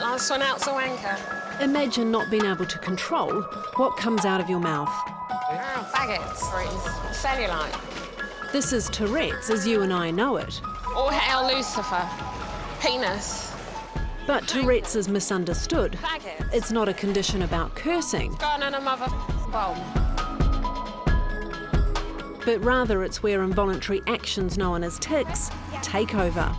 last one out's a wanker. Imagine not being able to control what comes out of your mouth. Oh, faggots. Cellulite. This is Tourette's as you and I know it. All hail Lucifer. Penis. But Tourette's is misunderstood. Faggots. It's not a condition about cursing, Gone in a mother bomb. but rather it's where involuntary actions known as tics take over.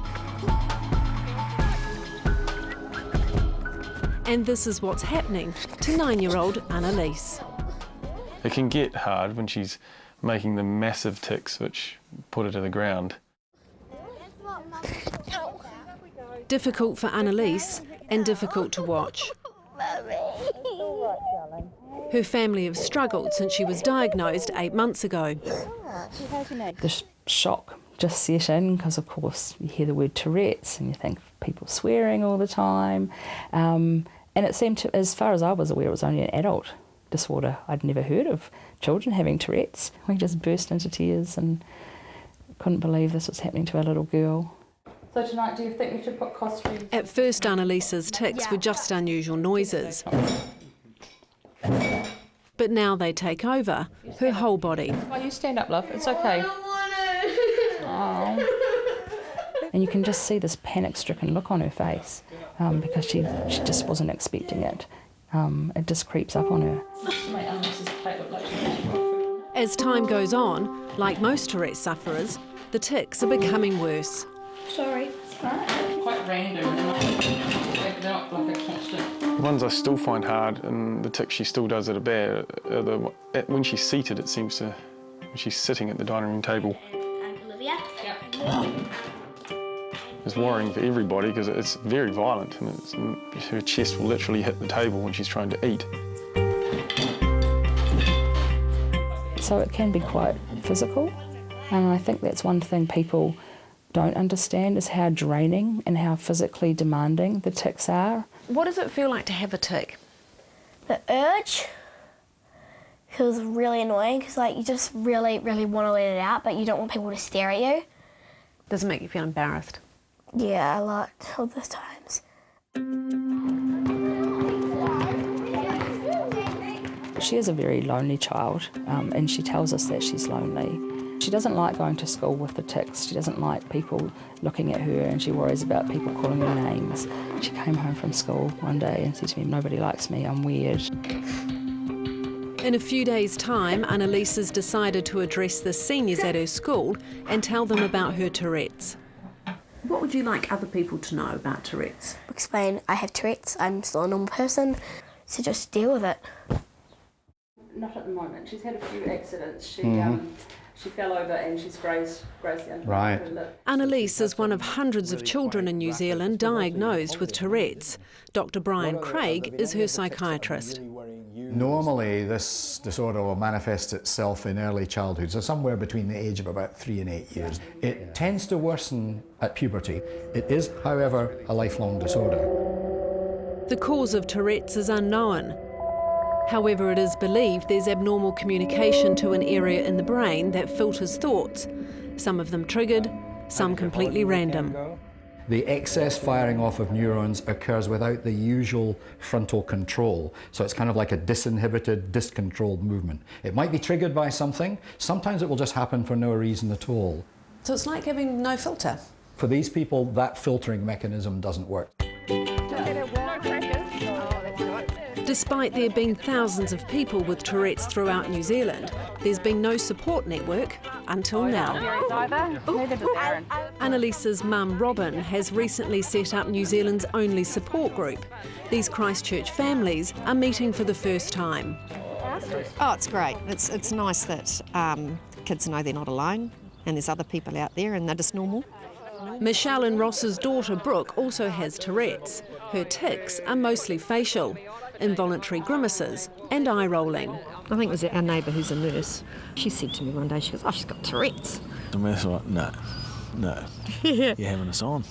And this is what's happening to 9-year-old Annalise. It can get hard when she's making the massive tics which put her to the ground. Difficult for Annalise and difficult to watch. Her family have struggled since she was diagnosed 8 months ago. The shock just set in because, of course, you hear the word Tourette's and you think people swearing all the time. And it seemed to, as far as I was aware, it was only an adult disorder. I'd never heard of children having Tourette's. We just burst into tears and couldn't believe this was happening to our little girl. So tonight, do you think we should put costumes? At first, Annalise's tics were just unusual noises. But now they take over her whole body. Oh, you stand up, love. It's okay. Oh. And you can just see this panic-stricken look on her face because she just wasn't expecting it. It just creeps up on her. As time goes on, like most Tourette sufferers, the tics are becoming worse. Sorry. Quite random. They're not like a constant. The ones I still find hard and the tics she still does that are bad are when she's seated, it seems to, when she's sitting at the dining room table. Olivia? It's worrying for everybody because it's very violent and her chest will literally hit the table when she's trying to eat. So it can be quite physical, and I think that's one thing people don't understand is how draining and how physically demanding the tics are. What does it feel like to have a tic? The urge feels really annoying because like you just really want to let it out, but you don't want people to stare at you. Does it make you feel embarrassed? Yeah, a lot of the times. She is a very lonely child, and she tells us that she's lonely. She doesn't like going to school with the tics. She doesn't like people looking at her, and she worries about people calling her names. She came home from school one day and said to me, "Nobody likes me, I'm weird." In a few days' time, Annalise has decided to address the seniors at her school and tell them about her Tourette's. What would you like other people to know about Tourette's? Explain, I have Tourette's, I'm still a normal person, so just deal with it. Not at the moment. She's had a few accidents. She fell over and she's grazed the under her lip. Annalise is one of hundreds of children in New Zealand diagnosed with Tourette's. Dr. Brian Craig is her psychiatrist. Normally, this disorder will manifest itself in early childhood, so somewhere between the age of about 3 and 8 years. It tends to worsen at puberty. It is, however, a lifelong disorder. The cause of Tourette's is unknown. However, it is believed there's abnormal communication to an area in the brain that filters thoughts, some of them triggered, some completely random. The excess firing off of neurons occurs without the usual frontal control, so it's kind of like a disinhibited, discontrolled movement. It might be triggered by something, sometimes it will just happen for no reason at all. So it's like having no filter? For these people, that filtering mechanism doesn't work. Despite there being thousands of people with Tourette's throughout New Zealand, there's been no support network until now. Annalise's mum, Robin, has recently set up New Zealand's only support group. These Christchurch families are meeting for the first time. Oh, it's great. It's nice that kids know they're not alone and there's other people out there and they're just normal. Michelle and Ross's daughter, Brooke, also has Tourette's. Her tics are mostly facial, involuntary grimaces and eye rolling. I think it was our neighbour who's a nurse. She said to me one day, she goes, "Oh, she's got Tourette's." And we're like, no, you're having us on.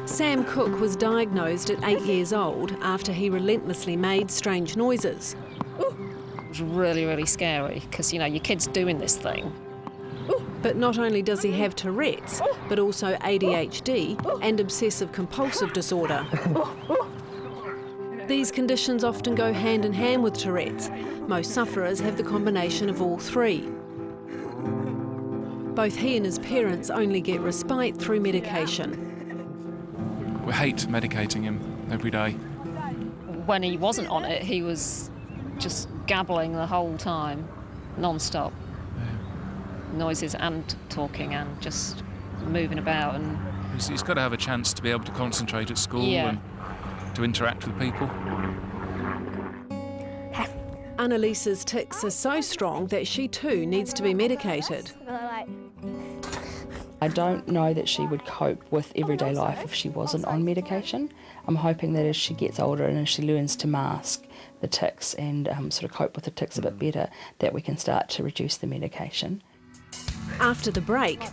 Sam Cook was diagnosed at 8 years old after he relentlessly made strange noises. It was really, really scary because, you know, your kid's doing this thing But not only does he have Tourette's, but also ADHD and obsessive-compulsive disorder. These conditions often go hand in hand with Tourette's. Most sufferers have the combination of all three. Both he and his parents only get respite through medication. We hate medicating him every day. When he wasn't on it, he was just gabbling the whole time, non-stop. Noises and talking and just moving about. And He's got to have a chance to be able to concentrate at school and to interact with people. Annalise's tics are so strong that she too needs to be medicated. I don't know that she would cope with everyday life if she wasn't on medication. I'm hoping that as she gets older and as she learns to mask the tics and sort of cope with the tics a bit better, that we can start to reduce the medication. After the break,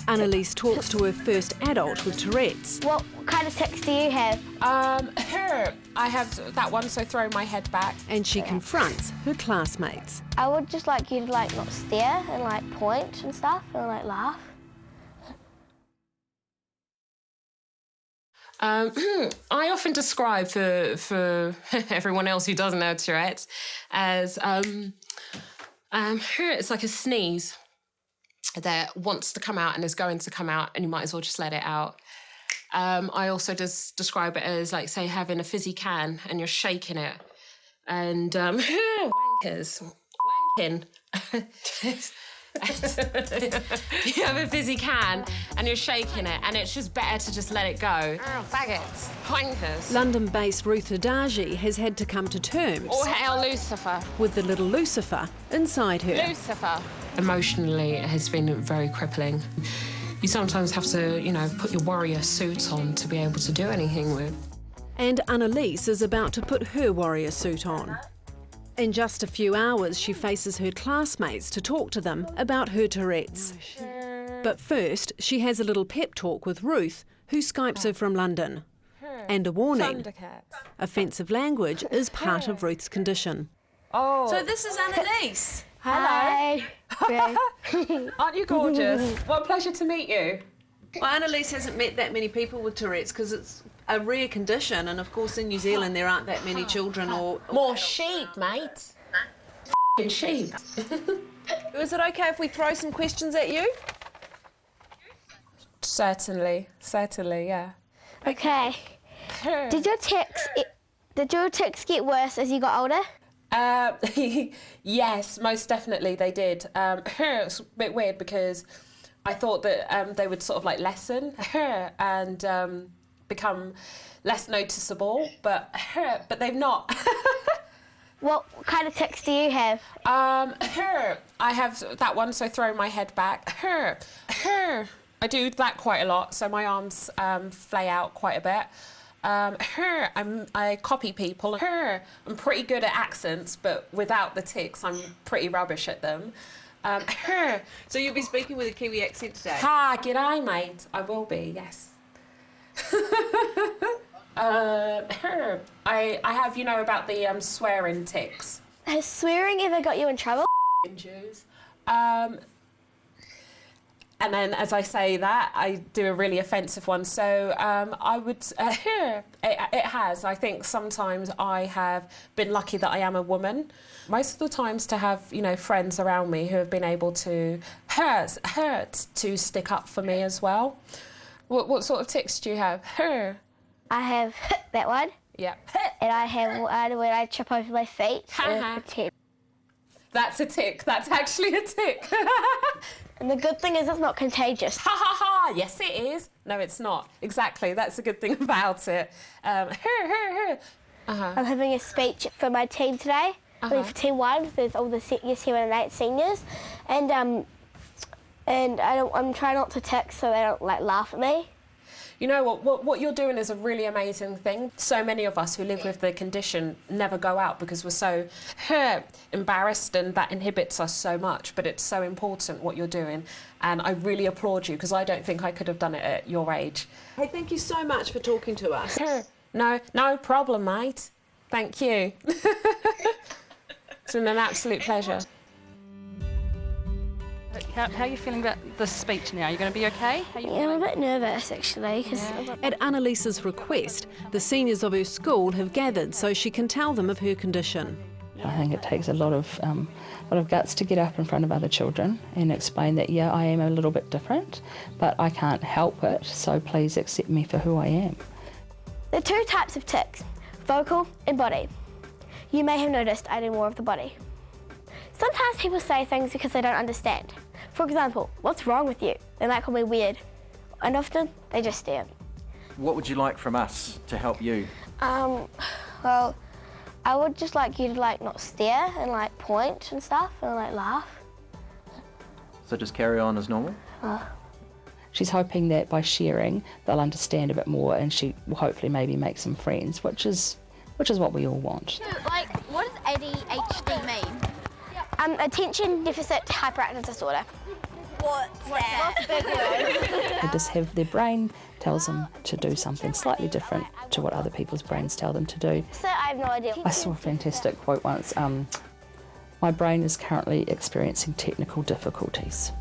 Annalise talks to her first adult with Tourette's. What kind of tics do you have? I have that one, so throw my head back. And she confronts her classmates. I would just like you to like not stare and like point and stuff and like laugh. I often describe for everyone else who doesn't know Tourette's as it's like a sneeze that wants to come out and is going to come out, and you might as well just let it out. I also just describe it as like, say, having a fizzy can and you're shaking it, and wankers, wanking. You have a fizzy can and you're shaking it, and it's just better to just let it go. Oh, faggots, wankers. London-based Ruth Adaji has had to come to terms All hail Lucifer. with the little Lucifer inside her. Lucifer. Emotionally, it has been very crippling. You sometimes have to, you know, put your warrior suit on to be able to do anything with. And Annalise is about to put her warrior suit on. In just a few hours, she faces her classmates to talk to them about her Tourette's. But first, she has a little pep talk with Ruth, who Skypes her from London. And a warning, offensive language is part of Ruth's condition. Oh. So this is Annalise. Hi. Aren't you gorgeous? What a pleasure to meet you. Well, Annalise hasn't met that many people with Tourette's because it's a rare condition, and of course in New Zealand there aren't that many children or... More sheep, mate. F***ing sheep. Is it okay if we throw some questions at you? Certainly, yeah. Okay. Did your tics get worse as you got older? Yes, most definitely they did. It's a bit weird because I thought that they would sort of like lessen and become less noticeable, but they've not. What kind of tics do you have? I have that one, so throw my head back. I do that quite a lot, so my arms flay out quite a bit. I copy people. I'm pretty good at accents, but without the tics, I'm pretty rubbish at them. So you'll be speaking with a Kiwi accent today? Hi, g'day, mate. I will be, yes. I have, you know, about the swearing tics. Has swearing ever got you in trouble? Jews. And then, as I say that, I do a really offensive one. So I would, it has. I think sometimes I have been lucky that I am a woman. Most of the times to have, you know, friends around me who have been able to hurt to stick up for me as well. What sort of tics do you have? I have that one. Yeah. And I have one when I trip over my feet. That's a tic. That's actually a tic. And the good thing is it's not contagious. Ha ha ha! Yes, it is. No, it's not. Exactly. That's a good thing about it. I'm having a speech for my team today. For Team 1, there's all the Year 7 and 8 seniors. And I'm trying not to tic so they don't like laugh at me. You know what you're doing is a really amazing thing. So many of us who live with the condition never go out because we're so embarrassed, and that inhibits us so much. But it's so important what you're doing, and I really applaud you because I don't think I could have done it at your age. Hey, thank you so much for talking to us. No problem, mate. Thank you. It's been an absolute pleasure. How are you feeling about this speech now? Are you going to be okay? Yeah, I'm a bit nervous actually. At Annalisa's request, the seniors of her school have gathered so she can tell them of her condition. I think it takes a lot of guts to get up in front of other children and explain that, yeah, I am a little bit different, but I can't help it, so please accept me for who I am. There are 2 types of tics, vocal and body. You may have noticed I do more of the body. Sometimes people say things because they don't understand. For example, what's wrong with you? They might call me weird. And often, they just stare. What would you like from us to help you? Well, I would just like you to not stare and point and stuff and laugh. So just carry on as normal? She's hoping that by sharing, they'll understand a bit more and she will hopefully maybe make some friends, which is what we all want. What does ADHD mean? Attention Deficit Hyperactive Disorder. What's that? They just have their brain tells them to do something slightly different to what other people's brains tell them to do. So I have no idea. I saw a fantastic quote once, my brain is currently experiencing technical difficulties.